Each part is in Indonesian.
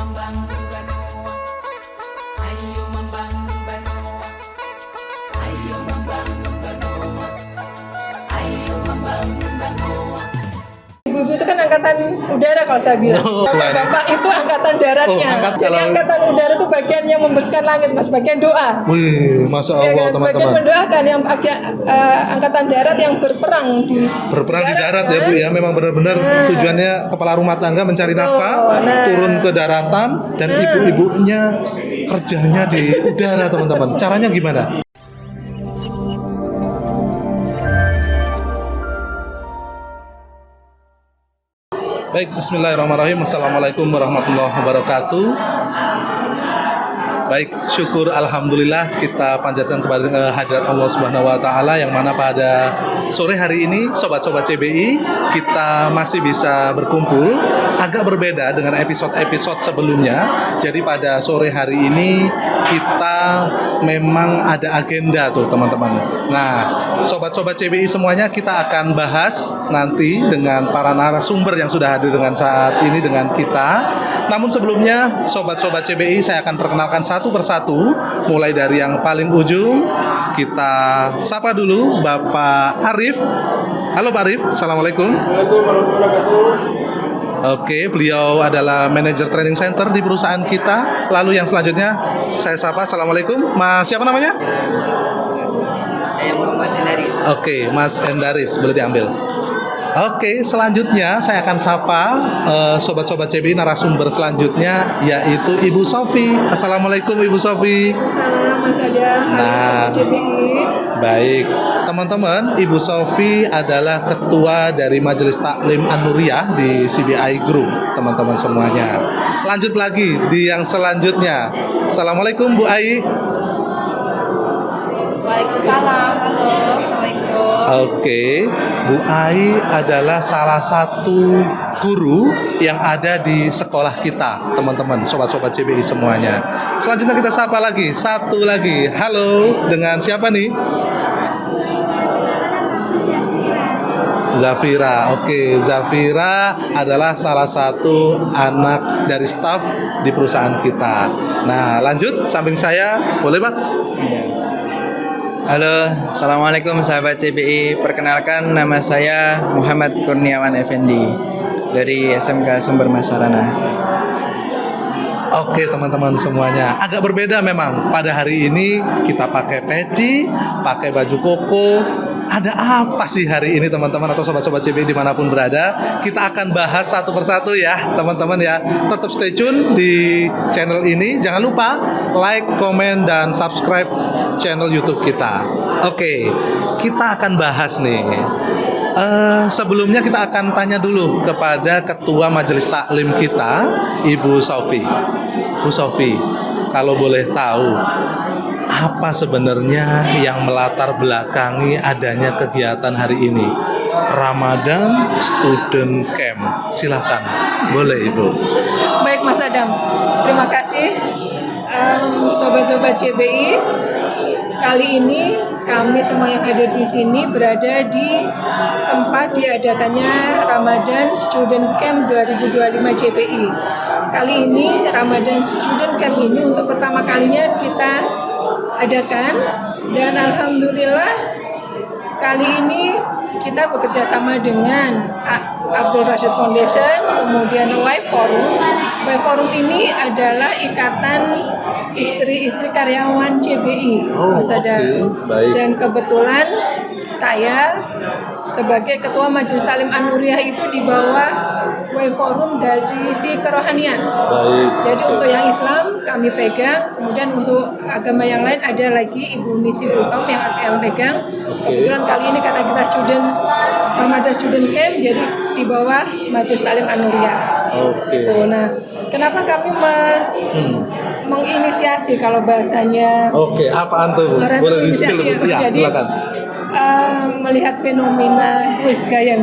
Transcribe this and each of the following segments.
membangun Banoa, ayo membangun Banoa, ayo membangun Banoa, ayo membangun Banoa. Ibu-ibu itu kan angkatan udara kalau saya bilang. Kalau Bapak itu angkatan daratnya. Jadi angkatan udara itu bagian yang membersihkan langit, Mas, bagian doa. Wih, Masya Allah, Ya kan? teman-teman. Bagian mendoakan yang bagian angkatan darat yang berperang di darat ya Bu ya, memang benar-benar tujuannya kepala rumah tangga mencari nafkah, turun ke daratan dan ibu-ibunya kerjanya di udara, teman-teman. Caranya gimana? Baik, bismillahirrahmanirrahim. Assalamualaikum warahmatullahi wabarakatuh. Baik, syukur alhamdulillah kita panjatkan kepada hadirat Allah Subhanahu wa taala yang mana pada sore hari ini sobat-sobat CBI kita masih bisa berkumpul agak berbeda dengan episode-episode sebelumnya. Jadi pada sore hari ini kita memang ada agenda tuh, teman-teman. Nah, sobat-sobat CBI semuanya kita akan bahas nanti dengan para narasumber yang sudah hadir dengan saat ini dengan kita. Namun sebelumnya sobat-sobat CBI saya akan perkenalkan satu persatu, mulai dari yang paling ujung. Kita sapa dulu Bapak Arif. Halo Pak Arif, Assalamualaikum. Oke, beliau adalah manajer training center di perusahaan kita. Lalu yang selanjutnya saya sapa, Assalamualaikum. Mas siapa namanya? Saya Muhammad Endaris. Oke, Mas Endaris, boleh diambil. Oke, selanjutnya saya akan sapa sobat-sobat CBI narasumber selanjutnya, yaitu Ibu Sofi. Assalamualaikum Ibu Sofi. Salam Mas Adam. Nah, baik teman-teman, Ibu Sofi adalah ketua dari Majelis Taklim An-Nuriyah di CBI Group, teman-teman semuanya. Lanjut lagi di yang selanjutnya. Assalamualaikum Bu Ai. Waalaikumsalam. Halo, assalamualaikum. Oke, Bu Ai adalah salah satu guru yang ada di sekolah kita, teman-teman, sobat-sobat CBI semuanya. Selanjutnya kita sapa lagi, satu lagi. Halo, dengan siapa nih? Zafira. Oke, Zafira adalah salah satu anak dari staf di perusahaan kita. Nah, lanjut samping saya, boleh Pak? Halo, assalamualaikum sahabat CBI. Perkenalkan, nama saya Muhammad Kurniawan Effendi dari SMK Sumber Mas Sarana. Oke teman-teman semuanya, agak berbeda memang. Pada hari ini kita pakai peci, pakai baju koko. Ada apa sih hari ini teman-teman atau sobat-sobat CBI dimanapun berada? Kita akan bahas satu persatu ya teman-teman ya. Tetap stay tune di channel ini. Jangan lupa like, komen, dan subscribe channel YouTube kita. Oke, kita akan bahas nih. Sebelumnya kita akan tanya dulu kepada Ketua Majelis Taklim kita, Ibu Sofi. Bu Sofi, kalau boleh tahu, apa sebenarnya yang melatar belakangi adanya kegiatan hari ini? Ramadan Student Camp. Silahkan, boleh Ibu. Baik Mas Adam, terima kasih sobat-sobat CBI. Kali ini kami semua yang ada di sini berada di tempat diadakannya Ramadan Student Camp 2025 CBI. Kali ini Ramadan Student Camp ini untuk pertama kalinya kita adakan, dan alhamdulillah kali ini kita bekerja sama dengan Abdul Rashid Foundation, kemudian Y Forum. Y Forum ini adalah ikatan istri-istri karyawan CBI, Mas Adam. Baik. Dan kebetulan saya sebagai Ketua Majelis Taklim An-Nuriyah itu di bawah Y Forum dari si kerohanian. Baik. Jadi untuk yang Islam kami pegang, kemudian untuk agama yang lain ada lagi Ibu Nisi Bultom yang pegang. Kebetulan kali ini karena kita Ramadan Student Camp, jadi di bawah Majelis Taklim An-Nuriyah. Oke. Nah, kenapa kami menginisiasi kalau bahasanya? Oke, apaan tuh? Orang Boleh inisiasi, di-spill? Ya, jadi, silakan. melihat fenomena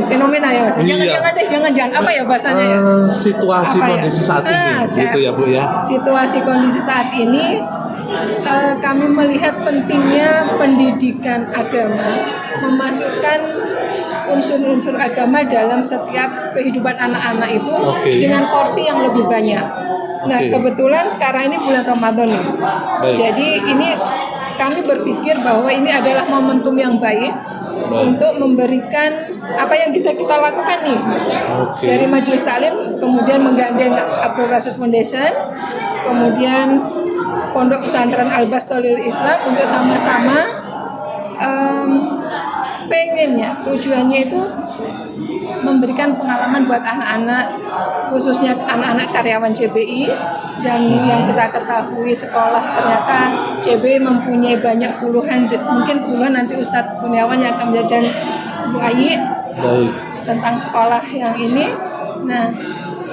fenomena ya Mas. Jangan apa ya bahasanya ya? Situasi Apa ya? kondisi saat ini, gitu ya Bu ya. Situasi kondisi saat ini, kami melihat pentingnya pendidikan agama, memasukkan unsur-unsur agama dalam setiap kehidupan anak-anak itu dengan porsi yang lebih banyak. Nah, Oke. kebetulan sekarang ini bulan Ramadan nih. Baik. Jadi ini kami berpikir bahwa ini adalah momentum yang baik untuk memberikan apa yang bisa kita lakukan nih. Oke. Dari Majelis Taklim, kemudian menggandeng Abdul Rasid Foundation, kemudian Pondok Pesantren Al-Bastolil Islam untuk sama-sama pengennya, tujuannya itu memberikan pengalaman buat anak-anak, khususnya anak-anak karyawan CBI. Dan yang kita ketahui sekolah ternyata CBI mempunyai banyak puluhan, mungkin puluhan, nanti Ustadz Kurniawan yang akan menjadi Bu Ayi Baik. tentang sekolah yang ini. Nah,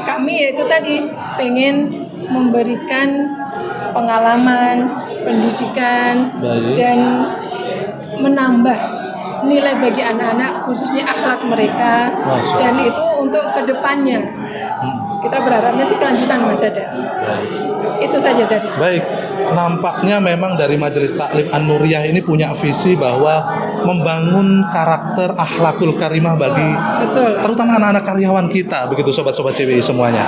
kami itu tadi pengen memberikan pengalaman, pendidikan, Baik. dan menambah nilai bagi anak-anak, khususnya akhlak mereka. Masya Dan itu untuk kedepannya. Kita berharapnya sih kelanjutan, Mas Ada. Baik. Itu saja dari. Baik, nampaknya memang dari Majelis Taklim An-Nuriyah ini punya visi bahwa membangun karakter akhlakul karimah bagi Betul. terutama anak-anak karyawan kita, begitu sobat-sobat CBI semuanya.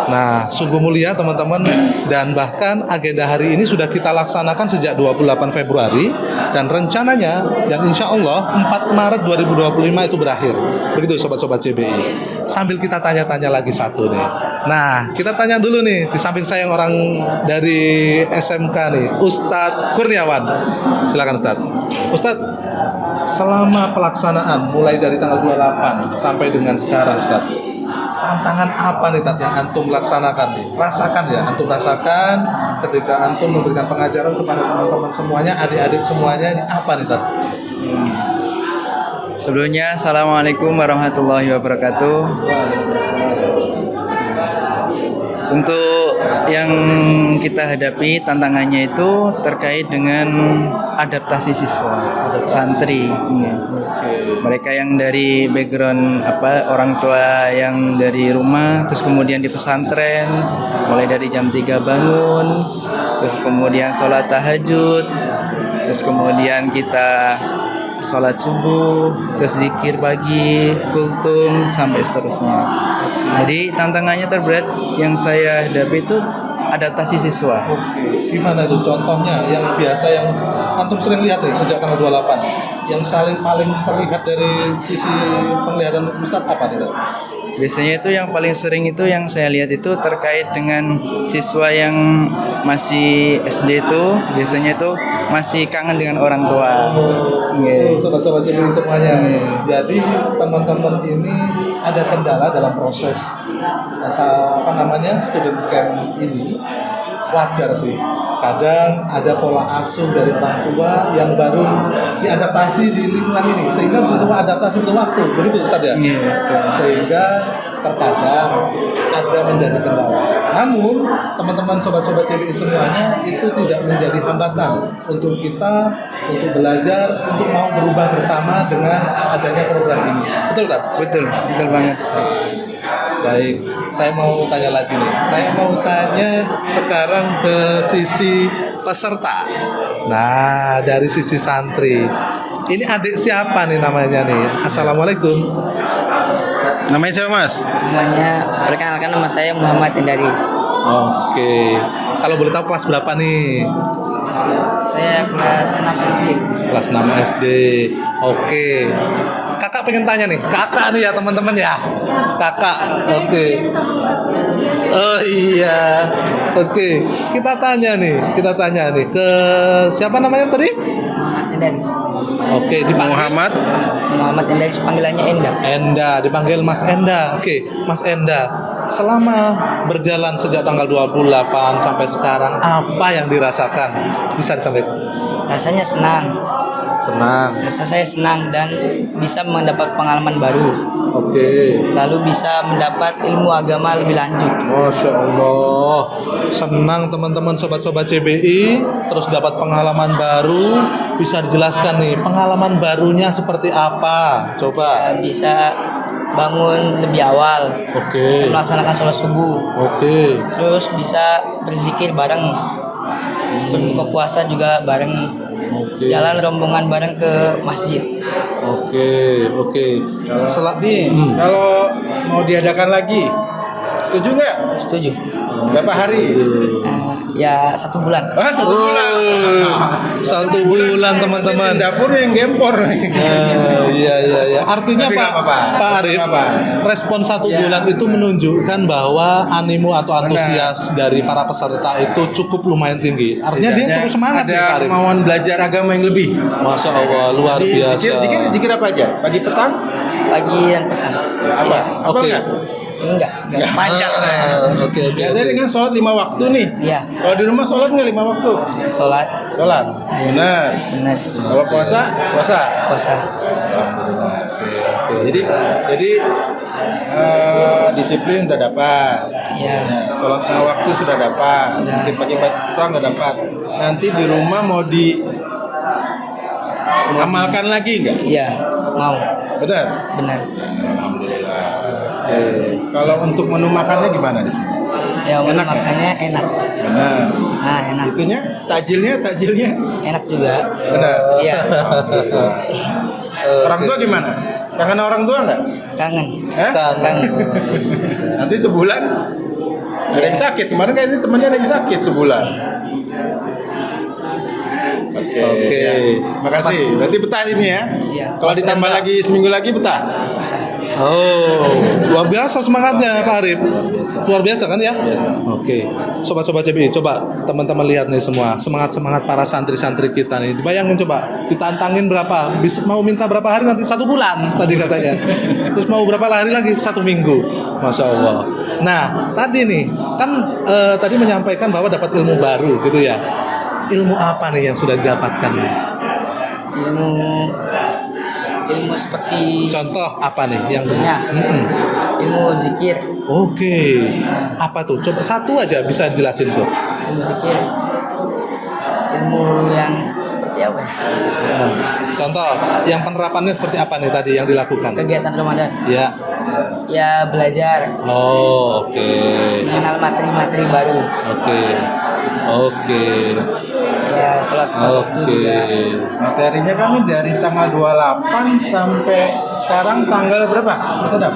Nah, sungguh mulia teman-teman, dan bahkan agenda hari ini sudah kita laksanakan sejak 28 Februari dan rencananya dan insya Allah 4 Maret 2025 itu berakhir. Begitu sobat-sobat CBI. Sambil kita tanya-tanya lagi satu nih. Nah, kita tanya dulu nih, di samping saya yang orang dari SMK nih, Ustadz Kurniawan. Silakan Ustadz. Ustadz, selama pelaksanaan mulai dari tanggal 28 sampai dengan sekarang Ustadz, tantangan apa nih Tat yang antum laksanakan nih? Rasakan ya, antum rasakan ketika antum memberikan pengajaran kepada teman-teman semuanya, adik-adik semuanya, ini apa nih Tat? Sebelumnya, Assalamualaikum warahmatullahi wabarakatuh. Untuk yang kita hadapi tantangannya itu terkait dengan adaptasi siswa, santri. Mereka yang dari background orang tua yang dari rumah, terus kemudian di pesantren, mulai dari jam 3 bangun, terus kemudian sholat tahajud, terus kemudian kita sholat subuh, terus zikir pagi, kultum, sampai seterusnya. Jadi tantangannya terberat yang saya hadapi itu adaptasi siswa. Oke, gimana itu contohnya yang biasa yang antum sering lihat nih sejak tanggal 28? Yang paling terlihat dari sisi penglihatan Ustadz apa nih Tat? Biasanya itu yang paling sering itu yang saya lihat itu terkait dengan siswa yang masih SD itu biasanya itu masih kangen dengan orang tua. Nggih. Sobat-sobat CBI semuanya. Jadi teman-teman ini ada kendala dalam proses student camp ini, wajar sih. Kadang ada pola asuh dari orang tua yang baru diadaptasi di lingkungan ini, sehingga butuh adaptasi untuk waktu, begitu Ustaz ya? Iya, betul. Sehingga terkadang ada menjadi kendala. Namun teman-teman sobat-sobat CBI semuanya itu tidak menjadi hambatan untuk kita untuk belajar, untuk mau berubah bersama dengan adanya program ini. Betul tak? Betul banget Ustaz. Baik, saya mau tanya lagi nih. Saya mau tanya sekarang ke sisi peserta. Nah, dari sisi santri. Ini adik siapa nih namanya nih? Assalamualaikum. Namanya siapa Mas? Namanya, perkenalkan nama saya Muhammad Indaris. Oke. Kalau boleh tahu kelas berapa nih? Saya kelas 6 SD. Kelas 6 SD. Oke. Kakak pengen tanya nih. Kakak nih ya teman-teman ya. Kakak. Oke. Oh iya. Oke. Kita tanya nih ke siapa namanya tadi? Muhammad Indaris. Oke, dipanggil Muhammad Indaris, panggilannya Enda. Enda, dipanggil Mas Enda. Oke, Mas Enda. Selama berjalan sejak tanggal 28 sampai sekarang, apa yang dirasakan? Bisa disampaikan? Rasanya senang. Rasa saya senang dan bisa mendapat pengalaman baru. Oke. Lalu bisa mendapat ilmu agama lebih lanjut. Masya Allah. Senang teman-teman sobat-sobat CBI. Terus dapat pengalaman baru. Bisa dijelaskan nih, pengalaman barunya seperti apa? Coba. Bisa bangun lebih awal. Oke. Bisa melaksanakan sholat subuh. Oke. Terus bisa berzikir bareng. Berbuka puasa juga bareng. Oke. Jalan rombongan bareng ke masjid. Oke. Kalau mau diadakan lagi Setuju nggak? Setuju. Berapa hari? Ya 1 bulan. Ah, 1 bulan. Satu bulan teman-teman. Dapur yang gempor nih. Iya. Artinya Tapi nggak apa-apa. Pak Arif, Nggak apa-apa. respon 1 bulan itu menunjukkan bahwa animo atau antusias dari para peserta itu cukup lumayan tinggi. Artinya dia cukup semangat ada nih Pak Arif. kemauan belajar agama yang lebih. Masya Allah, luar Jadi, biasa. Zikir apa aja? Pagi petang? Pagi dan petang. Ya, apa? Iya. Apa Oke. enggak? Enggak panjang. Oke. Biasanya dengan sholat 5 waktu nih. Iya. Kalau di rumah sholat nggak 5 waktu? Sholat. Sholat. Benar. Benar. Kalau puasa? Puasa. Puasa. Alhamdulillah. Jadi disiplin udah dapat. Iya. Ya, sholat 5 waktu sudah dapat. Nanti pagi petang udah dapat. Nanti di rumah mau amalkan lagi nggak? Iya. Mau. Benar. Benar. Alhamdulillah. Kalau untuk menu makannya gimana di sini? Ya Enak ya? makannya enak. Benar. Ah, enak. Itunya tajilnya Enak juga. benar. Iya. Alhamdulillah. Orang tua gimana? Kangen orang tua nggak? Kangen. Hah? Kangen. Nanti sebulan ada yang sakit. Kemarin kan ini temannya ada yang sakit sebulan. Oke. Oke. Makasih. Berarti betah ini ya. Iya. Kalau ditambah lagi seminggu lagi betah. Oh, luar biasa semangatnya Pak Arif. Luar biasa kan ya? Biasa. Oke, sobat-sobat CBI, coba teman-teman lihat nih semua semangat para santri-santri kita nih. Bayangin coba, ditantangin berapa? Bisa mau minta berapa hari nanti 1 bulan tadi katanya. Terus mau berapa hari lagi? 1 minggu. Masya Allah. Nah, tadi nih kan tadi menyampaikan bahwa dapat ilmu baru gitu ya. Ilmu apa nih yang sudah didapatkan nih? Ilmu seperti Contoh apa nih yang Ya. Ilmu zikir. Oke, apa tuh? Coba satu aja bisa dijelasin tuh. Ilmu zikir. Ilmu yang seperti apa ya? Contoh, yang penerapannya seperti apa nih tadi yang dilakukan? Kegiatan Ramadan. Ya. Ya belajar Oh, oke. mengenal materi-materi baru. Oke. Ya sholat waktu Oke. juga. Materinya kami dari tanggal 28 sampai sekarang tanggal berapa? Mas Adam?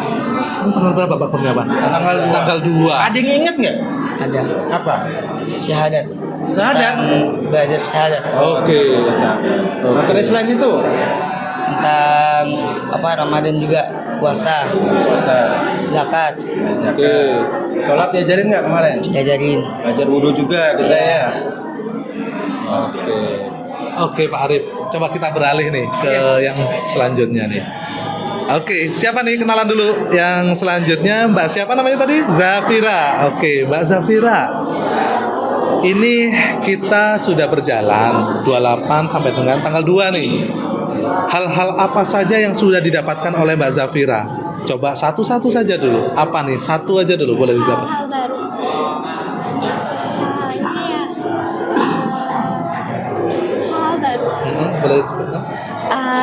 Sekarang tanggal berapa Pak Kurniawan? Tanggal 2. Tanggal 2. Ada yang inget nggak? Ada Apa? syahadat. Syahadat? Tentang belajar syahadat. Oke. Syahadat. Materi selain itu? Tentang Ramadan juga, puasa, Puasa. zakat, Oke. Sholat diajarin nggak kemarin? diajarin. Belajar wudhu juga kita ya. Oke Pak Arif, coba kita beralih nih ke yang selanjutnya nih. Oke, siapa nih kenalan dulu? Yang selanjutnya Mbak siapa namanya tadi? Zafira. Oke, Mbak Zafira. Ini kita sudah berjalan 28 sampai dengan tanggal 2 nih. Hal-hal apa saja yang sudah didapatkan oleh Mbak Zafira? Coba satu-satu saja dulu. Apa nih? Satu aja dulu boleh didapat. Hal baru. Hal baru. Boleh.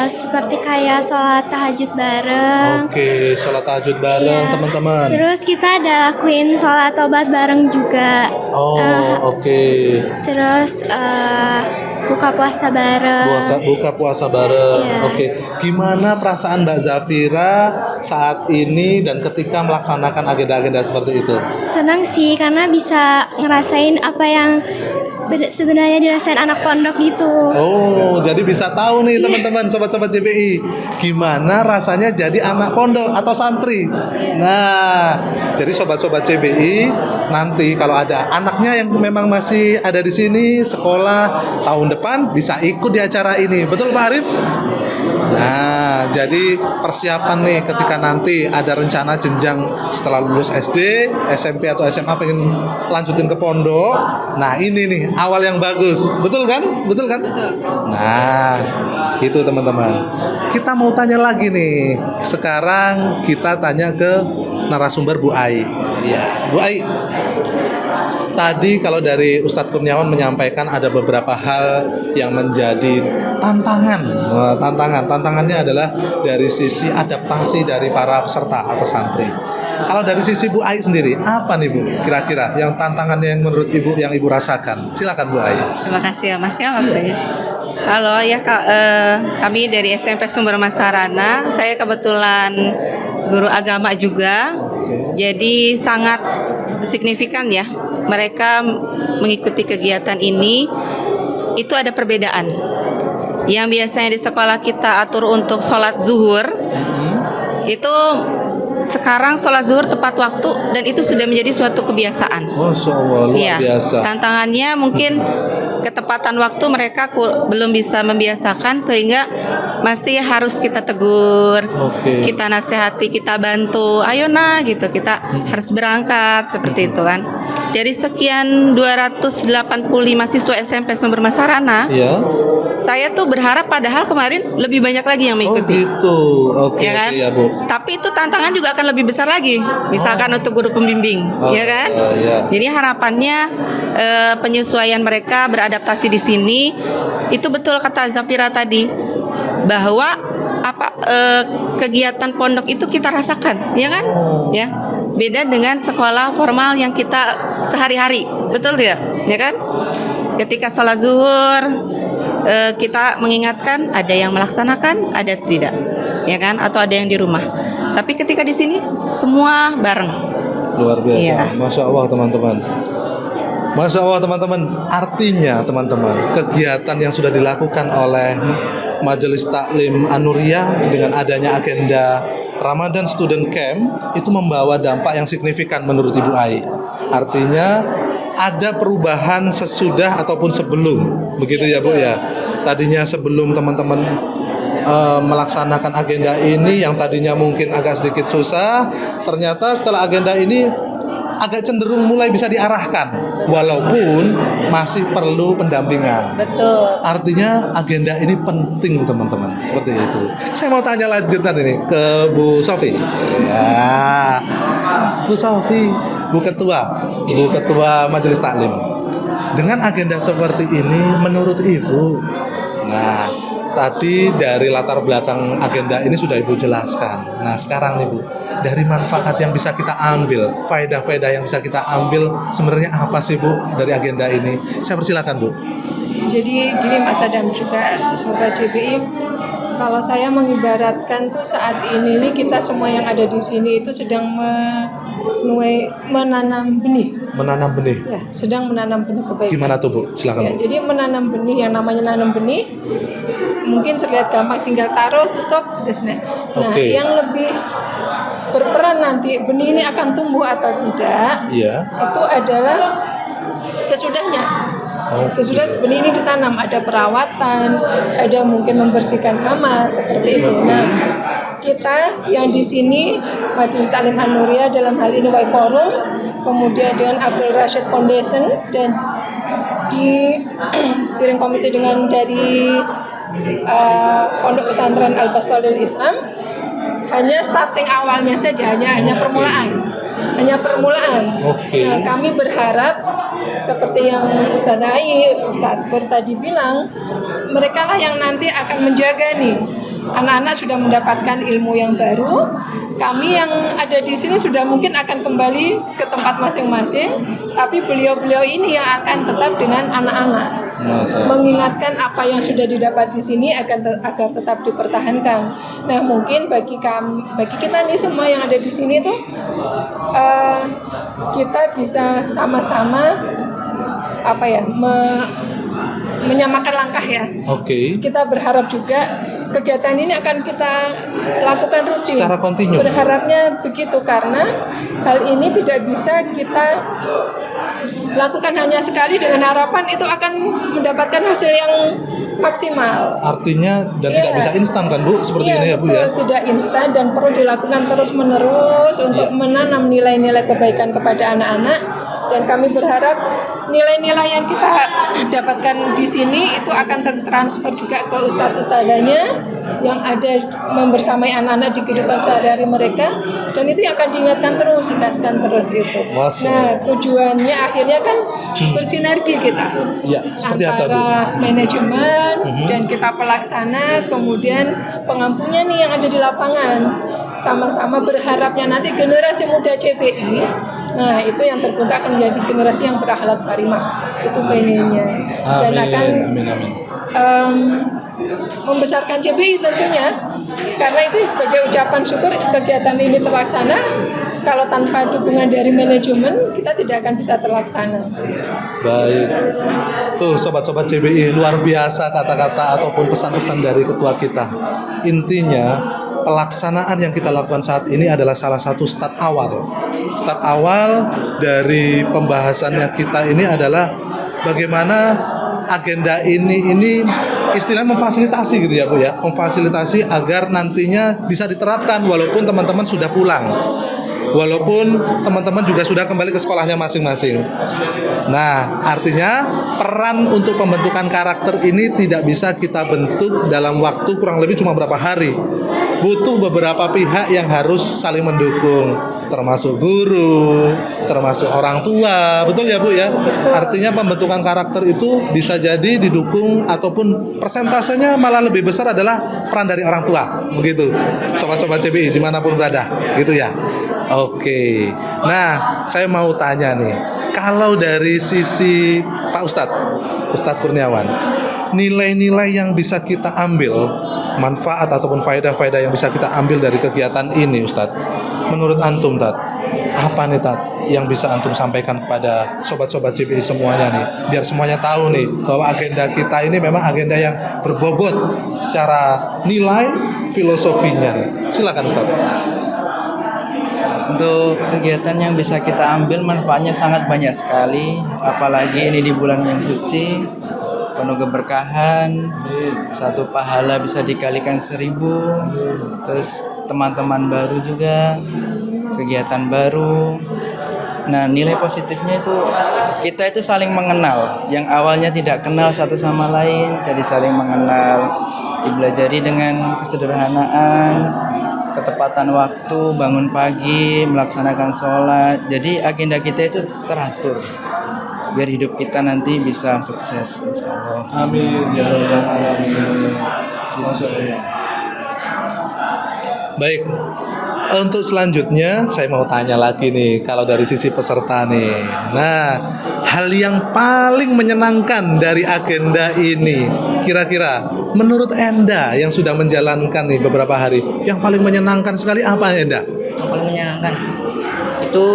Seperti kayak sholat tahajud bareng. Oke, sholat tahajud bareng Iya. teman-teman. Terus kita ada lakuin sholat tobat bareng juga. Oh, oke. Terus buka puasa bareng. Buka puasa bareng. Iya. Oke. Gimana perasaan Mbak Zafira saat ini dan ketika melaksanakan agenda-agenda seperti itu? Senang sih karena bisa ngerasain apa yang sebenarnya dirasain anak pondok gitu. Oh, jadi bisa tahu nih teman-teman sobat-sobat JPI, gimana rasanya jadi anak pondok atau santri. Nah, jadi sobat-sobat JPI nanti kalau ada anaknya yang memang masih ada di sini sekolah tahun depan bisa ikut di acara ini. Betul Pak Arif? Nah, jadi persiapan nih ketika nanti ada rencana jenjang setelah lulus SD, SMP atau SMA pengen lanjutin ke pondok. Nah, ini nih awal yang bagus. Betul kan? Betul kan? Betul. Nah, gitu teman-teman. Kita mau tanya lagi nih. Sekarang kita tanya ke narasumber Bu Ai. Ya, Bu Ai. Tadi kalau dari Ustadz Kurniawan menyampaikan ada beberapa hal yang menjadi tantangan. Wah, tantangannya adalah dari sisi adaptasi dari para peserta atau santri. Kalau dari sisi Bu Ai sendiri, apa nih Bu? Kira-kira yang tantangannya yang menurut Ibu yang Ibu rasakan? Silakan Bu Ai. Terima kasih ya Mas ya waktunya. Halo ya kami dari SMP Sumber Masarana. Saya kebetulan guru agama juga. Jadi sangat signifikan ya. Mereka mengikuti kegiatan ini itu ada perbedaan. Yang biasanya di sekolah kita atur untuk sholat zuhur, itu sekarang sholat zuhur tepat waktu dan itu sudah menjadi suatu kebiasaan. Masya Allah, luar Iya, biasa. tantangannya mungkin ketepatan waktu mereka belum bisa membiasakan sehingga masih harus kita tegur, Oke. kita nasihati, kita bantu, ayo nah gitu, kita harus berangkat seperti itu kan. Dari sekian 285 siswa SMP Sumber Masarana, Iya. saya tuh berharap padahal kemarin lebih banyak lagi yang Oh mengikuti. gitu. Oke, Ya kan? oke, ya Bu. Tapi itu tantangan juga akan lebih besar lagi, misalkan untuk guru pembimbing, ya kan? iya. Jadi harapannya penyesuaian mereka beradaptasi di sini itu betul kata Zafira tadi bahwa kegiatan pondok itu kita rasakan, ya kan? Ya, beda dengan sekolah formal yang kita sehari-hari, betul tidak? Ya kan? Ketika sholat zuhur kita mengingatkan, ada yang melaksanakan, ada tidak, ya kan? Atau ada yang di rumah. Tapi ketika di sini semua bareng. Luar biasa. Iya. Masya Allah teman-teman. Masya Allah teman-teman. Artinya teman-teman, kegiatan yang sudah dilakukan oleh Majelis Taklim An-Nuriyah dengan adanya agenda Ramadan Student Camp itu membawa dampak yang signifikan menurut Ibu Ai. Artinya ada perubahan sesudah ataupun sebelum, begitu ya Bu ya. Tadinya sebelum teman-teman melaksanakan agenda ini yang tadinya mungkin agak sedikit susah, ternyata setelah agenda ini agak cenderung mulai bisa diarahkan, walaupun masih perlu pendampingan. Betul. Artinya agenda ini penting teman-teman, seperti itu. Saya mau tanya lanjutan ini ke Bu Sofi. Ya, Bu Sofi, Bu Ketua Majelis Taklim. Dengan agenda seperti ini, menurut Ibu, nah tadi dari latar belakang agenda ini sudah Ibu jelaskan. Nah sekarang nih Bu, dari manfaat yang bisa kita ambil, faedah-faedah yang bisa kita ambil, sebenarnya apa sih Bu dari agenda ini? Saya persilakan Bu. Jadi gini Mas Adam juga Sobat JBI, kalau saya mengibaratkan tuh saat ini nih kita semua yang ada di sini itu sedang menanam benih. Menanam benih. Ya, sedang menanam benih kebaikan. Gimana tuh Bu? Silakan Ya, Bu. jadi menanam benih, yang namanya nanam benih mungkin terlihat gampang, tinggal taruh, tutup, udah selesai. Nah, Oke. yang lebih berperan nanti benih ini akan tumbuh atau tidak, Iya. itu adalah sesudahnya. Sesudah benih ini ditanam, ada perawatan, ada mungkin membersihkan hama seperti itu. Nah, kita yang di sini Majelis Taklim An-Nuriyah dalam hal ini Y Forum, kemudian dengan Abdul Rashid Foundation dan di steering committee dengan dari Pondok Pesantren Al Bastolil Islam, hanya starting awalnya saja, hanya permulaan. Oke. Nah, kami berharap seperti yang Ustadz Ai, Ustadz Pur tadi bilang, mereka lah yang nanti akan menjaga nih. Anak-anak sudah mendapatkan ilmu yang baru, kami yang ada di sini sudah mungkin akan kembali ke tempat masing-masing, tapi beliau-beliau ini yang akan tetap dengan anak-anak, mengingatkan apa yang sudah didapat di sini agar tetap dipertahankan. Nah, mungkin bagi kita nih semua yang ada di sini tuh kita bisa sama-sama menyamakan langkah ya. Oke. Kita berharap juga kegiatan ini akan kita lakukan rutin. Secara kontinu. Berharapnya begitu karena hal ini tidak bisa kita lakukan hanya sekali dengan harapan itu akan mendapatkan hasil yang maksimal. Artinya dan tidak Iya. bisa instan kan Bu, seperti ini ya Bu betul, ya. tidak instan dan perlu dilakukan terus-menerus untuk menanam nilai-nilai kebaikan kepada anak-anak, dan kami berharap nilai-nilai yang kita dapatkan di sini itu akan tertransfer juga ke ustadz-ustadzanya yang ada membersamai anak-anak di kehidupan sehari-hari mereka, dan itu yang akan diingatkan terus itu. Masya Nah, tujuannya akhirnya kan bersinergi kita Iya, seperti apa Bu? antara manajemen dan kita pelaksana, kemudian pengampunya nih yang ada di lapangan, sama-sama berharapnya nanti generasi muda CBI, nah itu yang terbentuk akan menjadi generasi yang berakhlak karimah, itu pengennya, dan akan Amin. membesarkan CBI tentunya, karena itu sebagai ucapan syukur kegiatan ini terlaksana, kalau tanpa dukungan dari manajemen kita tidak akan bisa terlaksana. Baik. Tuh sobat-sobat CBI, luar biasa kata-kata ataupun pesan-pesan dari ketua kita. Intinya pelaksanaan yang kita lakukan saat ini adalah salah satu start awal. Start awal dari pembahasannya kita ini adalah bagaimana agenda ini istilahnya memfasilitasi gitu ya Bu ya. Memfasilitasi agar nantinya bisa diterapkan walaupun teman-teman sudah pulang. Walaupun teman-teman juga sudah kembali ke sekolahnya masing-masing. Nah, artinya peran untuk pembentukan karakter ini tidak bisa kita bentuk dalam waktu kurang lebih cuma berapa hari. Butuh beberapa pihak yang harus saling mendukung, termasuk guru, termasuk orang tua. Betul ya Bu ya? Artinya pembentukan karakter itu bisa jadi didukung ataupun persentasenya malah lebih besar adalah peran dari orang tua. Begitu, sobat-sobat CBI dimanapun berada, gitu ya. Oke, nah saya mau tanya nih, kalau dari sisi Pak Ustadz Kurniawan, nilai-nilai yang bisa kita ambil, manfaat ataupun faedah-faedah yang bisa kita ambil dari kegiatan ini Ustadz, menurut Antum Tat, apa nih Tat yang bisa Antum sampaikan kepada sobat-sobat CBI semuanya nih, biar semuanya tahu nih bahwa agenda kita ini memang agenda yang berbobot secara nilai filosofinya nih. Silakan Ustadz. Untuk kegiatan yang bisa kita ambil manfaatnya sangat banyak sekali, apalagi ini di bulan yang suci penuh keberkahan, satu pahala bisa dikalikan 1000, terus teman-teman baru juga, kegiatan baru. Nah, nilai positifnya itu kita itu saling mengenal, yang awalnya tidak kenal satu sama lain jadi saling mengenal, dipelajari dengan kesederhanaan, ketepatan waktu, bangun pagi, melaksanakan sholat. Jadi agenda kita itu teratur biar hidup kita nanti bisa sukses, insyaallah. Amin ya rabbal alamin. Baik, untuk selanjutnya saya mau tanya lagi nih, kalau dari sisi peserta nih. Nah, hal yang paling menyenangkan dari agenda ini, kira-kira menurut Enda yang sudah menjalankan nih beberapa hari, yang paling menyenangkan sekali apa Enda? Yang paling menyenangkan itu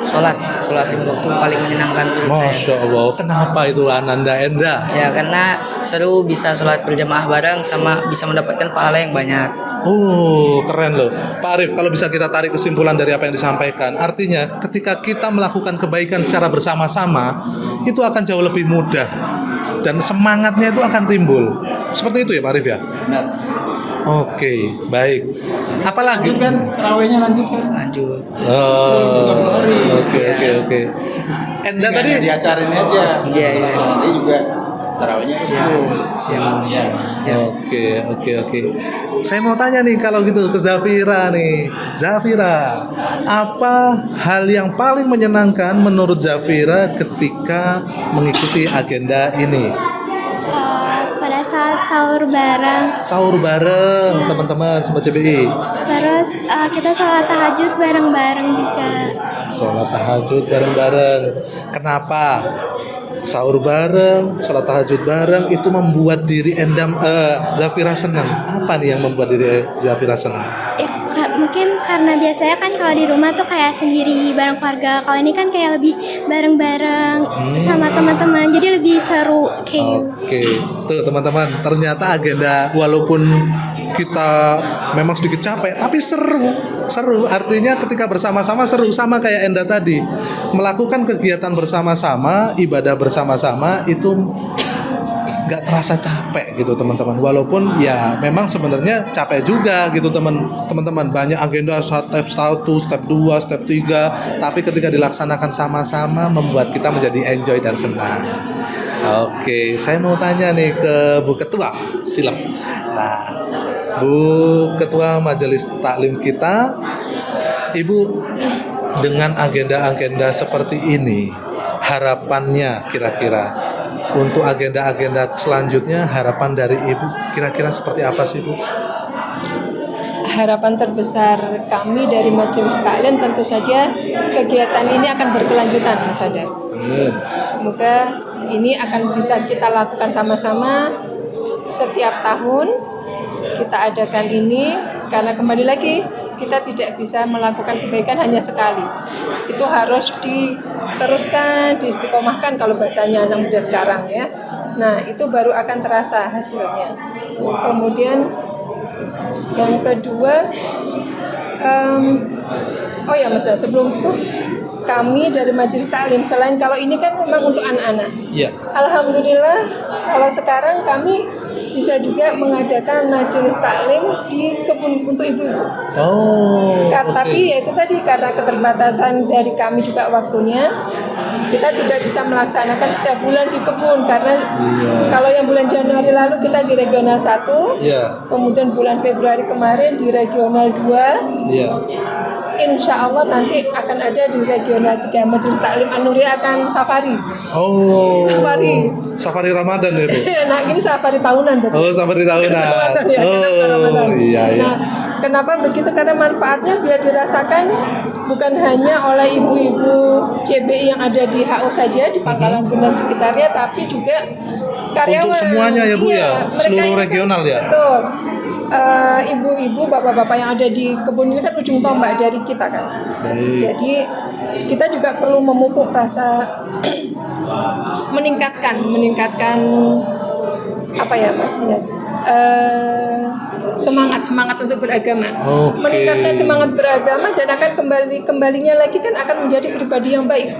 sholat 5 waktu paling menyenangkan menurut saya. Masya Allah, kenapa itu Ananda Enda? Ya karena seru bisa sholat berjamaah bareng sama bisa mendapatkan pahala yang banyak. Oh, keren loh. Pak Arif, kalau bisa kita tarik kesimpulan dari apa yang disampaikan, artinya ketika kita melakukan kebaikan secara bersama-sama, itu akan jauh lebih mudah dan semangatnya itu akan timbul. Seperti itu ya Pak Arif ya? Benar. Oke, baik. Apalagi? Lanjut kan, terawihnya lanjut kan? Lanjut. Oh, oke. Enda tadi di acara ini aja. Iya. Nanti juga terawihnya Siap. Ya. Oke. Saya mau tanya nih kalau gitu ke Zafira nih. Zafira, apa hal yang paling menyenangkan menurut Zafira ketika mengikuti agenda ini? Pada saat sahur bareng teman-teman Sobat CBI. terus kita sholat tahajud bareng-bareng juga. Sholat tahajud bareng-bareng. Kenapa? Sahur bareng, sholat tahajud bareng itu membuat diri Zafira senang. Apa nih yang membuat diri Zafira senang? Mungkin karena biasanya kan kalau di rumah tuh kayak sendiri bareng keluarga. Kalau ini kan kayak lebih bareng-bareng sama teman-teman, jadi lebih seru kayak. Oke, tuh teman-teman, ternyata agenda walaupun kita memang sedikit capek, tapi seru. Artinya ketika bersama-sama seru, sama kayak Enda tadi, melakukan kegiatan bersama-sama, ibadah bersama-sama itu nggak terasa capek gitu teman-teman. Walaupun ya memang sebenarnya capek juga gitu teman-teman. Banyak agenda step 1, step 2, step 3, tapi ketika dilaksanakan sama-sama membuat kita menjadi enjoy dan senang. Oke, saya mau tanya nih ke Bu Ketua, silakan. Nah, Bu Ketua Majelis Taklim kita, Ibu, dengan agenda-agenda seperti ini, harapannya kira-kira untuk agenda-agenda selanjutnya, harapan dari Ibu kira-kira seperti apa sih Bu? Harapan terbesar kami dari Majelis Taklim tentu saja kegiatan ini akan berkelanjutan, Mas Adar. Amin. Semoga ini akan bisa kita lakukan sama-sama setiap tahun. Kita adakan ini karena kembali lagi kita tidak bisa melakukan kebaikan hanya sekali. Itu harus diteruskan, diistiqomahkan kalau bahasanya anak muda sekarang ya. Nah, itu baru akan terasa hasilnya. Kemudian yang kedua, oh ya Mas, sebelum itu kami dari Majelis Taklim, selain kalau ini kan memang untuk anak-anak. Iya. Alhamdulillah kalau sekarang kami bisa juga mengadakan Majelis Taklim di kebun untuk ibu-ibu. Oh. Tapi ya itu tadi karena keterbatasan dari kami juga waktunya, kita tidak bisa melaksanakan setiap bulan di kebun karena kalau yang bulan Januari lalu kita di regional 1, kemudian bulan Februari kemarin di regional 2. Iya. Insya Allah nanti akan ada di regional 3 Majelis Taklim An-Nuriyah akan safari. Oh. Safari. Safari Ramadan ya Bu? Nah ini safari tahunan. Betul. Oh, safari tahunan. Ya, oh iya. Nah, kenapa begitu? Karena manfaatnya biar dirasakan bukan hanya oleh ibu-ibu CBI yang ada di HO saja di Pangkalan Bun dan sekitarnya, tapi juga karyawan. Untuk semuanya ya Bu ya, seluruh regional ya. Betul. Ibu-ibu, bapak-bapak yang ada di kebun ini kan ujung tombak dari kita kan. Jadi kita juga perlu memupuk rasa meningkatkan apa ya Mas ya, semangat untuk beragama. Meningkatkan semangat beragama dan akan kembalinya lagi kan akan menjadi pribadi yang baik.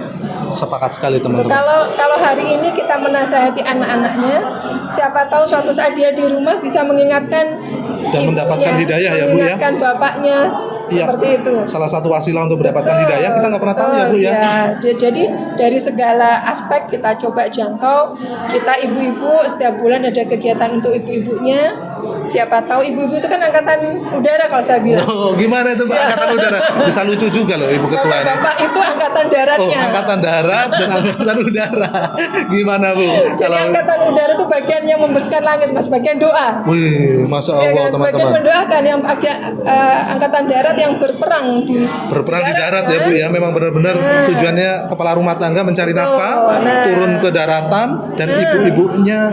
Sepakat sekali teman-teman. Kalau hari ini kita menasihati anak-anaknya, siapa tahu suatu saat dia di rumah bisa mengingatkan dan mendapatkan hidayah ya Bu ya. Mengingatkan bapaknya. Seperti itu. Salah satu wasilah untuk mendapatkan hidayah kita nggak pernah tahu ya Bu ya. Jadi dari segala aspek kita coba jangkau. Kita ibu-ibu setiap bulan ada kegiatan untuk ibu-ibunya. Siapa tahu ibu-ibu itu kan angkatan udara kalau saya bilang. Oh, gimana itu Pak angkatan udara? Bisa lucu juga loh Ibu Ketua ini. Bapak itu angkatan daratnya. Oh, angkatan darat dan angkatan udara. Gimana Bu? Jadi angkatan udara itu bagian yang membersihkan langit, Mas, bagian doa. Wih, Masya Allah kan? teman-teman. Bagian mendoakan yang angkatan darat yang berperang di darat ya Bu ya. Memang benar-benar tujuannya kepala rumah tangga mencari nafkah, turun ke daratan dan ibu-ibunya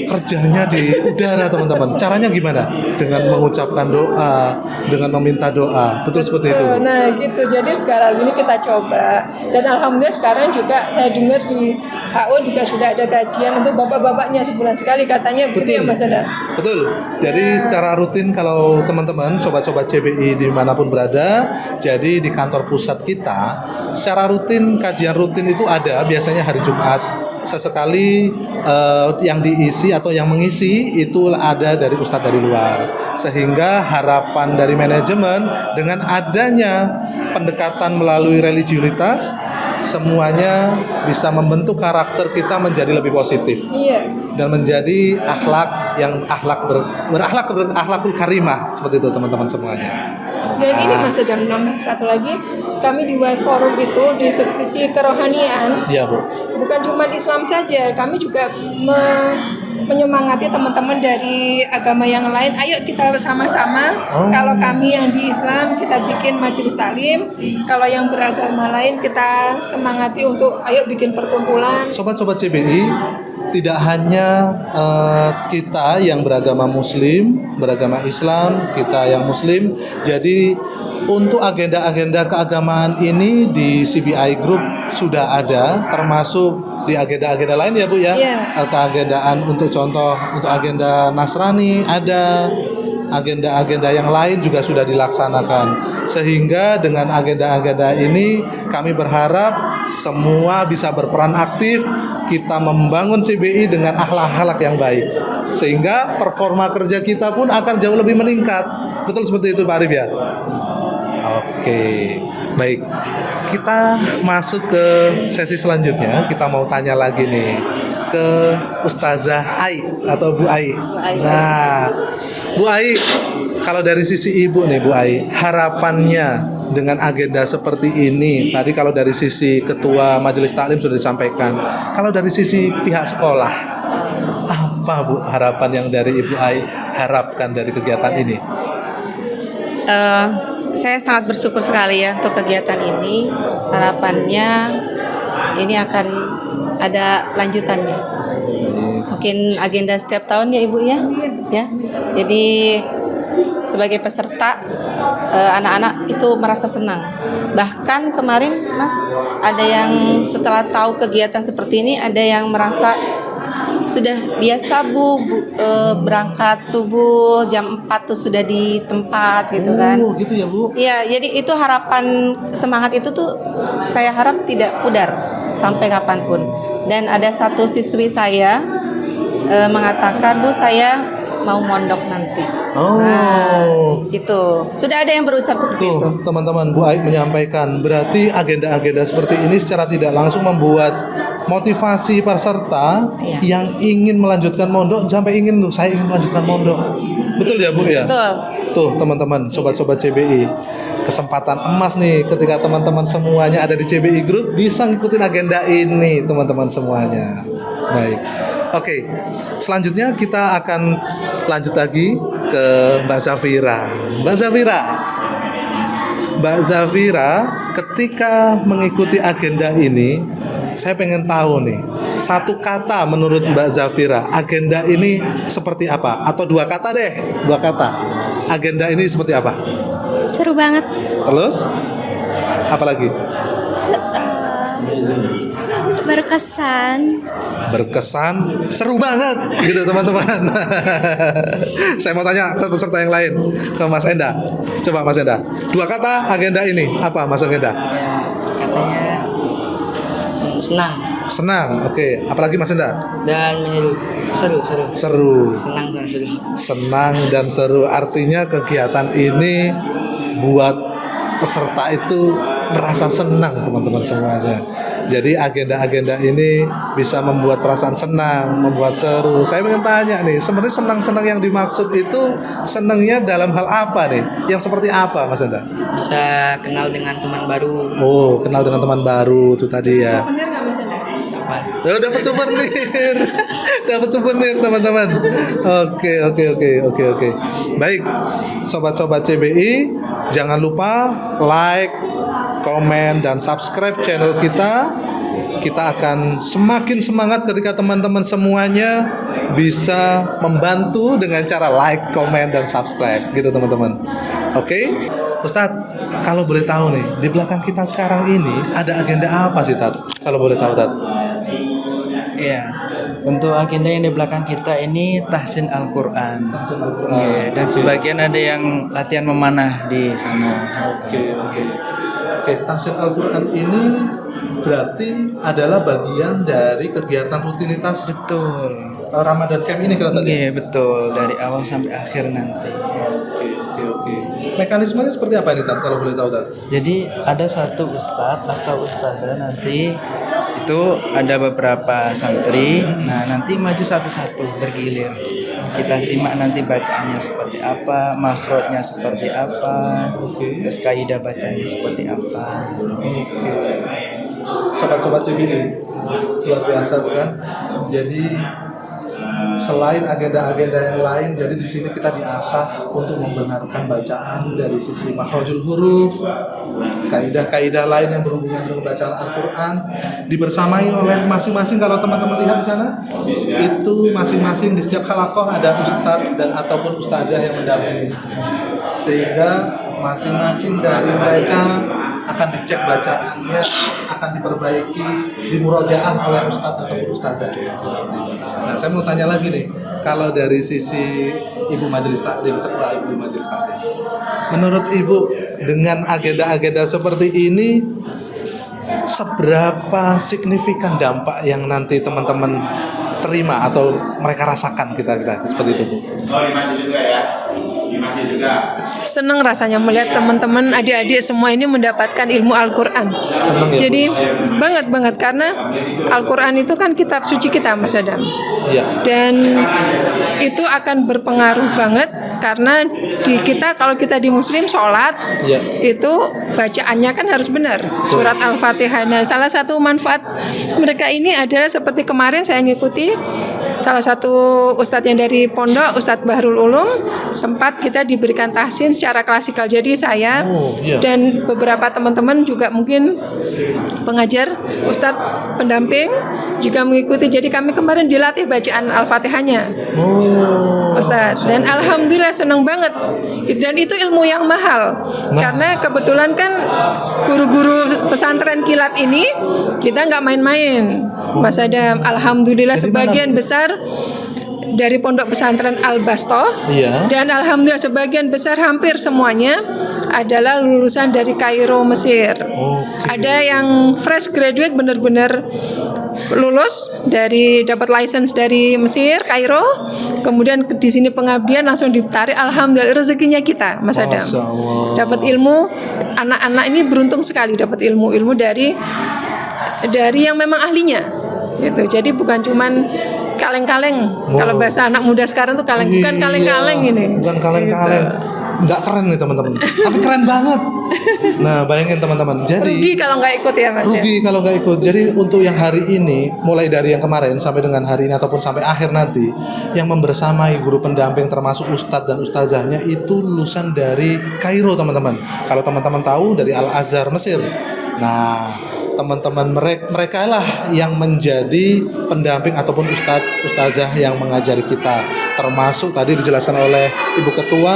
kerjanya di udara teman-teman. Caranya gimana? Dengan mengucapkan doa, dengan meminta doa. Betul seperti itu. Nah gitu. Jadi sekarang ini kita coba. Dan alhamdulillah sekarang juga saya dengar di HO juga sudah ada kajian untuk bapak-bapaknya sebulan sekali katanya. Betul ya Mas Ada? Betul. Jadi secara rutin kalau teman-teman sobat-sobat CBI dimanapun berada, jadi di kantor pusat kita secara rutin kajian rutin itu ada biasanya hari Jumat. Sesekali yang diisi atau yang mengisi itu ada dari ustadz dari luar, sehingga harapan dari manajemen dengan adanya pendekatan melalui religiulitas semuanya bisa membentuk karakter kita menjadi lebih positif dan menjadi akhlakul karimah seperti itu teman-teman semuanya. Dan ini Mas Adam, nambah satu lagi, kami di Y Forum itu di sisi kerohanian. Iya Bu. Bukan cuma Islam saja, kami juga menyemangati teman-teman dari agama yang lain. Ayo kita sama-sama. Kalau kami yang di Islam kita bikin majelis taklim. Kalau yang beragama lain kita semangati untuk ayo bikin perkumpulan. Sobat-sobat CBI, tidak hanya kita yang beragama Muslim, beragama Islam, kita yang Muslim. Jadi untuk agenda-agenda keagamaan ini di CBI Group sudah ada, termasuk di agenda-agenda lain ya Bu ya. Keagendaan untuk contoh untuk agenda Nasrani ada, agenda-agenda yang lain juga sudah dilaksanakan. Sehingga dengan agenda-agenda ini kami berharap semua bisa berperan aktif, kita membangun CBI dengan akhlak-akhlak yang baik, sehingga performa kerja kita pun akan jauh lebih meningkat. Betul seperti itu Pak Arif ya? Oke, baik. Kita masuk ke sesi selanjutnya. Kita mau tanya lagi nih ke Ustazah Ai atau Bu Ai. Nah, Bu Ai, kalau dari sisi Ibu nih Bu Ai, harapannya dengan agenda seperti ini, tadi kalau dari sisi Ketua Majelis Taklim sudah disampaikan. Kalau dari sisi pihak sekolah, apa Bu harapan yang dari Ibu Ai harapkan dari kegiatan ini? Saya sangat bersyukur sekali ya untuk kegiatan ini. Harapannya ini akan ada lanjutannya. Mungkin agenda setiap tahun ya Ibu ya. Ya. Jadi sebagai peserta anak-anak itu merasa senang. Bahkan kemarin Mas ada yang setelah tahu kegiatan seperti ini ada yang merasa sudah biasa berangkat subuh jam 4 tuh sudah di tempat gitu kan. Oh, gitu ya, Bu. Iya, jadi itu harapan semangat itu tuh saya harap tidak pudar sampai kapanpun. Dan ada satu siswi saya mengatakan, Bu, saya mau mondok nanti. Oh. Nah, itu sudah ada yang berucap seperti itu. Tuh, teman-teman, Bu Aik menyampaikan, berarti agenda-agenda seperti ini secara tidak langsung membuat motivasi peserta Iya. yang ingin melanjutkan mondok sampai ingin tuh, saya ingin melanjutkan mondok. Betul ya, Bu ya? Betul. Tuh, teman-teman, sobat-sobat CBI. Kesempatan emas nih ketika teman-teman semuanya ada di CBI Group bisa ngikutin agenda ini, teman-teman semuanya. Baik. Oke, selanjutnya kita akan lanjut lagi ke Mbak Zafira. Mbak Zafira, ketika mengikuti agenda ini, saya pengen tahu nih, satu kata menurut Mbak Zafira, agenda ini seperti apa? Atau dua kata deh, dua kata. Agenda ini seperti apa? Seru banget. Terus? Apalagi? Berkesan. Berkesan, seru banget gitu teman-teman. Saya mau tanya ke peserta yang lain, ke Mas Enda. Coba Mas Enda, dua kata agenda ini apa Mas Enda? Ya, katanya senang Senang, oke. Apalagi Mas Enda? dan menyeru. Seru. Seru. Senang dan seru. Senang dan seru, artinya kegiatan ini buat peserta itu merasa senang teman-teman semuanya. Jadi agenda-agenda ini bisa membuat perasaan senang, membuat seru. Saya pengen tanya nih, sebenarnya senang-senang yang dimaksud itu senangnya dalam hal apa nih? Yang seperti apa Mas Enda? Bisa kenal dengan teman baru. Oh, kenal dengan teman baru itu tadi ya. Souvenir nggak Mas Enda? Dapat. Oh, dapat souvenir. Dapat souvenir teman-teman. Oke. Baik. Sobat-sobat CBI, jangan lupa like, komen dan subscribe channel kita. Kita akan semakin semangat ketika teman-teman semuanya bisa membantu dengan cara like, komen dan subscribe gitu teman-teman. Oke? Ustadz, kalau boleh tahu nih, di belakang kita sekarang ini ada agenda apa sih, Tat? Kalau boleh tahu, Tat? Iya, untuk agenda yang di belakang kita ini tahsin Al-Quran. Iya, dan sebagian ada yang latihan memanah di sana. Oke, tahsin Al-Quran ini berarti adalah bagian dari kegiatan rutinitas Betul. Ramadan Camp ini kira tadi? Iya, betul, dari awal sampai akhir nanti. Oke. Mekanismenya seperti apa ini, Tat? Kalau boleh tahu, Tat? Jadi ada satu ustadz atau ustadzah nanti itu ada beberapa santri. Nah, nanti maju satu-satu bergilir. Kita simak nanti bacaannya seperti apa, makhrajnya seperti apa, terus kaidah bacanya seperti apa. Sobat-sobat CBI, luar biasa bukan? Jadi selain agenda-agenda yang lain, jadi di sini kita diasah untuk membenarkan bacaan dari sisi makhrajul huruf, kaidah-kaidah lain yang berhubungan dengan bacaan Al-Quran, dibersamai oleh masing-masing. Kalau teman-teman lihat di sana, itu masing-masing di setiap halaqah ada ustadz dan ataupun ustazah yang mendampingi, sehingga masing-masing dari mereka akan dicek bacaannya, akan diperbaiki, dimurojaah oleh ustadz ataupun ustazah. Nah, saya mau tanya lagi nih, kalau dari sisi Ibu Majelis Taklim, Ketua Ibu Majelis Taklim, menurut Ibu dengan agenda-agenda seperti ini, seberapa signifikan dampak yang nanti teman-teman terima atau mereka rasakan kita seperti itu, Bu? Senang rasanya melihat teman-teman adik-adik semua ini mendapatkan ilmu Al-Quran. Senang ya, Bu? Jadi banget karena Al-Quran itu kan kitab suci kita, Mas Adam. Iya. Dan itu akan berpengaruh banget karena di kita, kalau kita di Muslim sholat, Iya. itu bacaannya kan harus benar, surat Al-Fatihah. Nah, salah satu manfaat mereka ini adalah seperti kemarin saya ngikuti salah satu ustadz yang dari pondok, Ustadz Bahrul Ulum, sempat kita diberikan tahsin secara klasikal. Jadi saya iya. dan beberapa teman-teman juga mungkin pengajar, ustadz pendamping juga mengikuti. Jadi kami kemarin dilatih bacaan Al-Fatihahnya, Ustadz. Dan alhamdulillah senang banget. Dan itu ilmu yang mahal. Karena kebetulan kan guru-guru pesantren kilat ini kita nggak main-main, Mas Adam. Alhamdulillah sebagian besar dari pondok pesantren Al-Bastoh, Iya. dan alhamdulillah sebagian besar hampir semuanya adalah lulusan dari Kairo, Mesir. Ada yang fresh graduate benar-benar lulus dari dapat license dari Mesir, Kairo, kemudian di sini pengabdian langsung ditarik. Alhamdulillah rezekinya kita, Mas Adam. Masya Allah. Dapat ilmu, anak-anak ini beruntung sekali dapat ilmu-ilmu dari yang memang ahlinya. Gitu. Jadi bukan cuman kaleng-kaleng. Kalau bahasa anak muda sekarang tuh bukan kaleng-kaleng ini. Bukan kaleng-kaleng. Nggak keren nih teman-teman. Tapi keren banget. Nah, bayangin teman-teman. Jadi Rugi kalau nggak ikut ya, Mas. rugi kalau nggak ikut. Jadi untuk yang hari ini, mulai dari yang kemarin sampai dengan hari ini ataupun sampai akhir nanti, yang membersamai guru pendamping termasuk ustadz dan ustazahnya itu lulusan dari Kairo, teman-teman. Kalau teman-teman tahu dari Al-Azhar Mesir. Nah, teman-teman mereka lah yang menjadi pendamping ataupun ustazah yang mengajari kita, termasuk tadi dijelaskan oleh Ibu Ketua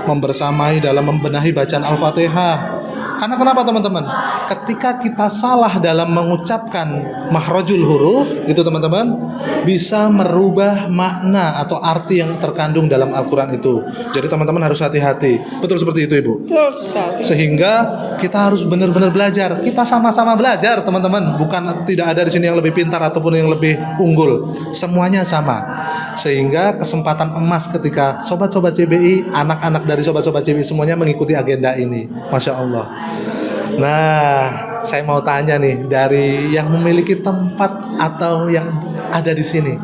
membersamai dalam membenahi bacaan Al-Fatihah. Karena kenapa teman-teman? Ketika kita salah dalam mengucapkan makhrajul huruf, itu teman-teman bisa merubah makna atau arti yang terkandung dalam Al-Quran itu. Jadi teman-teman harus hati-hati. Betul seperti itu, Ibu? Betul sekali. Sehingga kita harus benar-benar belajar. Kita sama-sama belajar, teman-teman. Bukan tidak ada di sini yang lebih pintar ataupun yang lebih unggul. Semuanya sama. Sehingga kesempatan emas ketika sobat-sobat CBI, anak-anak dari sobat-sobat CBI semuanya mengikuti agenda ini. Masya Allah. Nah, saya mau tanya nih dari yang memiliki tempat atau yang ada di sini.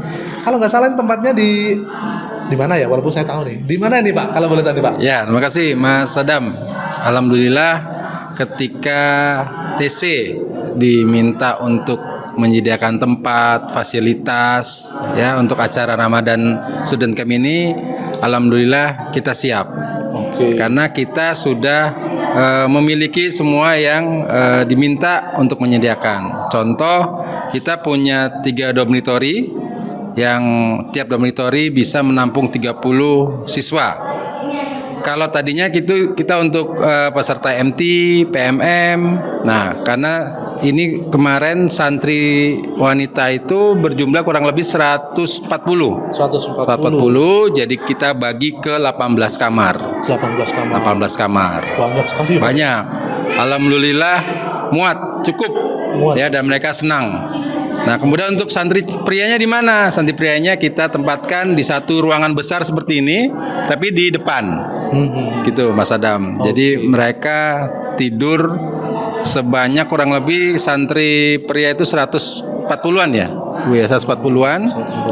Kalau nggak salah tempatnya di mana ya? Walaupun saya tahu nih. Di mana nih, Pak? Kalau boleh tahu nih, Pak. Ya, terima kasih Mas Adam. Alhamdulillah ketika TC diminta untuk menyediakan tempat, fasilitas ya untuk acara Ramadan Student Camp ini, alhamdulillah kita siap. Karena kita sudah memiliki semua yang diminta untuk menyediakan. Contoh, kita punya 3 dormitory yang tiap dormitory bisa menampung 30 siswa. Kalau tadinya kita untuk peserta MT, PMM. Nah, karena ini kemarin santri wanita itu berjumlah kurang lebih 140. 140, jadi kita bagi ke 18 kamar. 18 kamar. 18 kamar. Banyak sekali, Pak. Banyak. Alhamdulillah muat, cukup. Muat. Ya, dan mereka senang. Nah, kemudian untuk santri prianya di mana? Santri prianya kita tempatkan di satu ruangan besar seperti ini, tapi di depan. Gitu, Mas Adam. Jadi mereka tidur sebanyak kurang lebih santri pria itu 140-an ya. 140-an.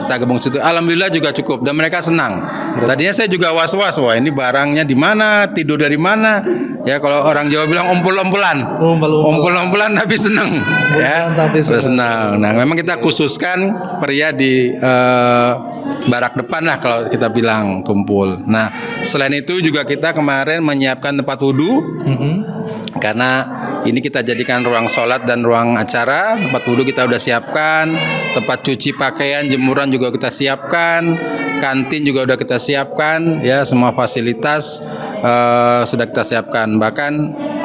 Kita gabung situ. Alhamdulillah juga cukup dan mereka senang. Tadinya saya juga was-was, wah ini barangnya di mana, tidur dari mana. Ya kalau orang Jawa bilang ompol-ompolan. Ompol-ompolan tapi senang. Ya, tapi senang. Nah, memang kita khususkan pria di barak depan lah kalau kita bilang kumpul. Nah, selain itu juga kita kemarin menyiapkan tempat wudhu. Karena ini kita jadikan ruang sholat dan ruang acara. Tempat wudhu kita udah siapkan, tempat cuci pakaian, jemuran juga kita siapkan, kantin juga udah kita siapkan, ya semua fasilitas sudah kita siapkan. Bahkan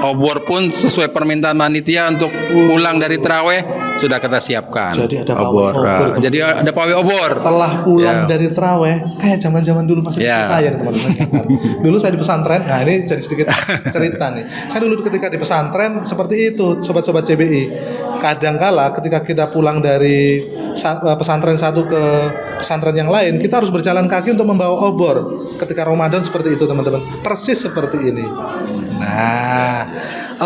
obor pun sesuai permintaan panitia untuk pulang dari taraweh sudah kita siapkan. Jadi ada obor. Jadi ada pawai obor. Setelah pulang dari taraweh, kayak zaman-zaman dulu masih kecil saya nih, teman-teman. Dulu saya di pesantren. Nah, ini jadi sedikit cerita nih. Saya dulu ketika di pesantren seperti itu, sobat-sobat CBI. Kadangkala ketika kita pulang dari pesantren satu ke pesantren yang lain, kita harus berjalan kaki untuk membawa obor. Ketika Ramadan seperti itu, teman-teman. Persis seperti ini. Nah,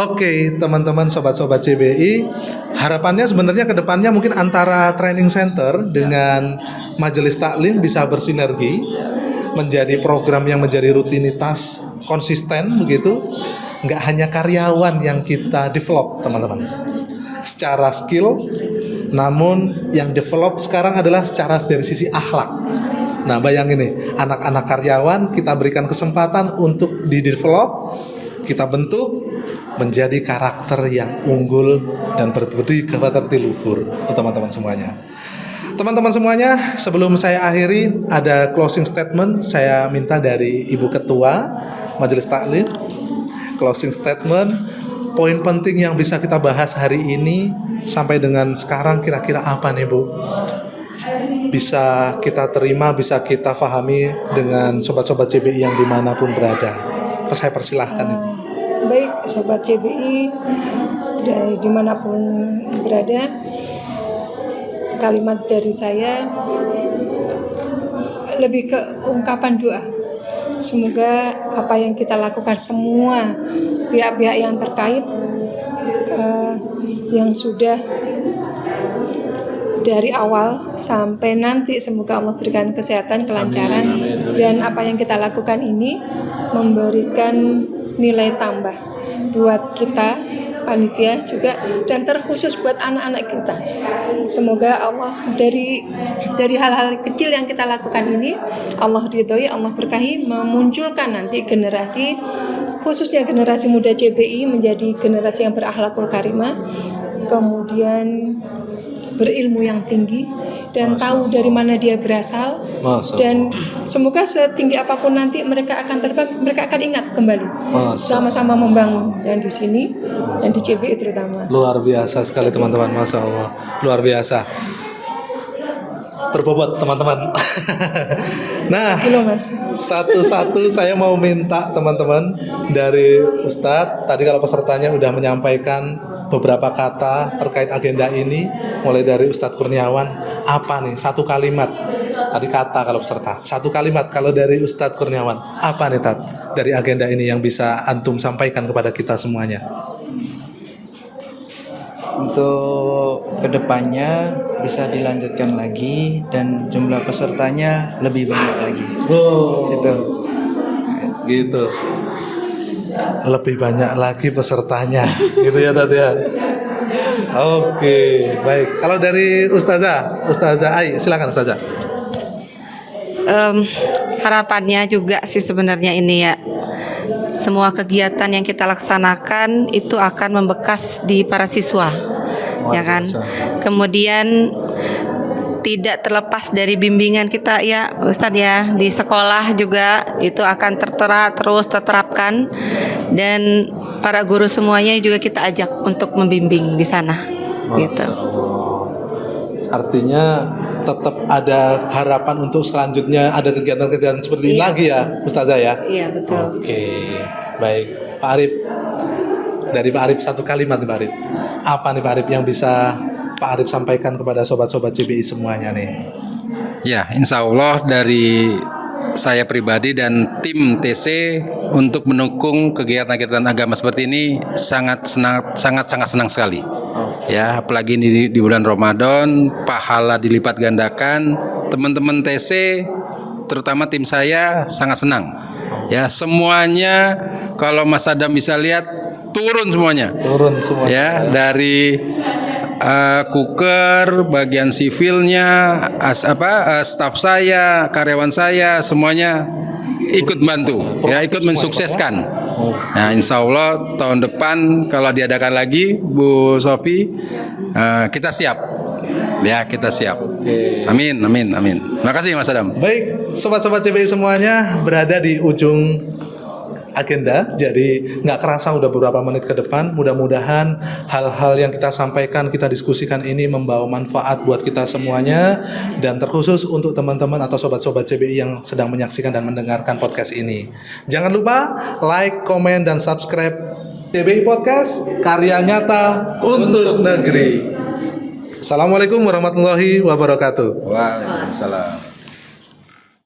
oke, teman-teman sobat-sobat CBI, harapannya sebenarnya ke depannya mungkin antara training center dengan majelis taklim bisa bersinergi menjadi program yang menjadi rutinitas konsisten begitu. Nggak hanya karyawan yang kita develop, teman-teman, secara skill, namun yang develop sekarang adalah secara dari sisi akhlak. Nah, bayangin nih, anak-anak karyawan kita berikan kesempatan untuk di-develop, kita bentuk menjadi karakter yang unggul dan berbudi pekerti luhur, teman-teman semuanya. Teman-teman semuanya, sebelum saya akhiri, ada closing statement saya minta dari Ibu Ketua Majelis Taklim. Closing statement, poin penting yang bisa kita bahas hari ini sampai dengan sekarang kira-kira apa nih Bu? Bisa kita terima, bisa kita pahami dengan sobat-sobat CBI yang dimanapun berada. Saya persilahkan Ibu. Baik, sobat CBI dari dimanapun berada, kalimat dari saya lebih ke ungkapan doa. Semoga apa yang kita lakukan semua pihak-pihak yang terkait yang sudah dari awal sampai nanti, semoga Allah berikan kesehatan, kelancaran, dan apa yang kita lakukan ini memberikan nilai tambah buat kita panitia juga, dan terkhusus buat anak-anak kita. Semoga Allah dari hal-hal kecil yang kita lakukan ini Allah ridhoi, Allah berkahi, memunculkan nanti generasi, khususnya generasi muda CBI menjadi generasi yang berakhlakul karimah, kemudian berilmu yang tinggi dan tahu dari mana dia berasal, dan semoga setinggi apapun nanti mereka akan terbang, mereka akan ingat kembali sama-sama membangun dan di sini dan di CBI terutama. Luar biasa sekali teman-teman, Masya Allah, luar biasa. Berbobot teman-teman. Nah, satu-satu saya mau minta teman-teman dari Ustadz. Tadi kalau pesertanya udah menyampaikan beberapa kata terkait agenda ini, mulai dari Ustadz Kurniawan, apa nih satu kalimat? Tadi kata kalau peserta, satu kalimat kalau dari Ustadz Kurniawan, apa nih Tat dari agenda ini yang bisa antum sampaikan kepada kita semuanya? Untuk kedepannya bisa dilanjutkan lagi dan jumlah pesertanya lebih banyak lagi. Gitu. Lebih banyak lagi pesertanya, gitu ya Tat ya. Oke, baik. Kalau dari Ustazah Ai, silakan Ustazah. Harapannya juga sih sebenarnya ini ya, semua kegiatan yang kita laksanakan itu akan membekas di para siswa, ya kan. Kemudian tidak terlepas dari bimbingan kita ya Ustadz ya, di sekolah juga itu akan terus terterapkan, dan para guru semuanya juga kita ajak untuk membimbing di sana. Gitu. Artinya tetap ada harapan untuk selanjutnya ada kegiatan-kegiatan seperti ini lagi ya Ustazah ya? Iya betul. Oke, baik. Pak Arif, dari Pak Arif satu kalimat Pak Arif. Apa nih Pak Arif yang bisa Pak Arif sampaikan kepada sobat-sobat CBI semuanya nih? Ya, insya Allah dari saya pribadi dan tim TC untuk mendukung kegiatan-kegiatan agama seperti ini sangat senang sekali. Ya, apalagi di bulan Ramadan, pahala dilipat gandakan. Teman-teman TC, terutama tim saya sangat senang. Ya, semuanya kalau Mas Adam bisa lihat turun semuanya. Ya, dari cooker, bagian sivilnya, staf saya, karyawan saya, semuanya ikut bantu, ya, ikut mensukseskan. Nah, insya Allah tahun depan kalau diadakan lagi, Bu Sofi, kita siap. Ya, kita siap. Amin. Terima kasih Mas Adam. Baik, sobat-sobat CBI semuanya, berada di ujung agenda, jadi nggak kerasa udah beberapa menit ke depan. Mudah-mudahan hal-hal yang kita sampaikan, kita diskusikan ini membawa manfaat buat kita semuanya, dan terkhusus untuk teman-teman atau sobat-sobat CBI yang sedang menyaksikan dan mendengarkan podcast ini. Jangan lupa like, komen, dan subscribe CBI Podcast, karya nyata untuk negeri. Assalamualaikum warahmatullahi wabarakatuh. Waalaikumsalam.